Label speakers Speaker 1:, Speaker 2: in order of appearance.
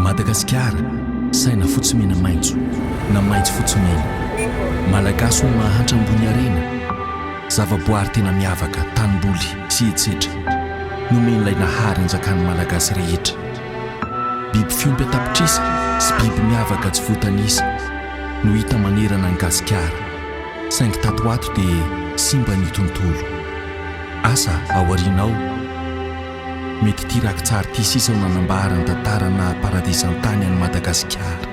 Speaker 1: Madagasikara saina fotsimena maitso na maitso fotsimena malagasy ho mahantra ambony arena zavaboary tena miavaka tanimboly sy etsetra nomen'ilay nahary anjakany malagasy rehetra biby fiompy atapitrisa sy biby miavaka tsy votanisa no hita manerana ny Gasikara saingy tato ato dia simba ny tontolo asa ao arinao mety tiraka tsara ty sisa ho nanambara ny tantarana paradisa an-tany any Madagasikara.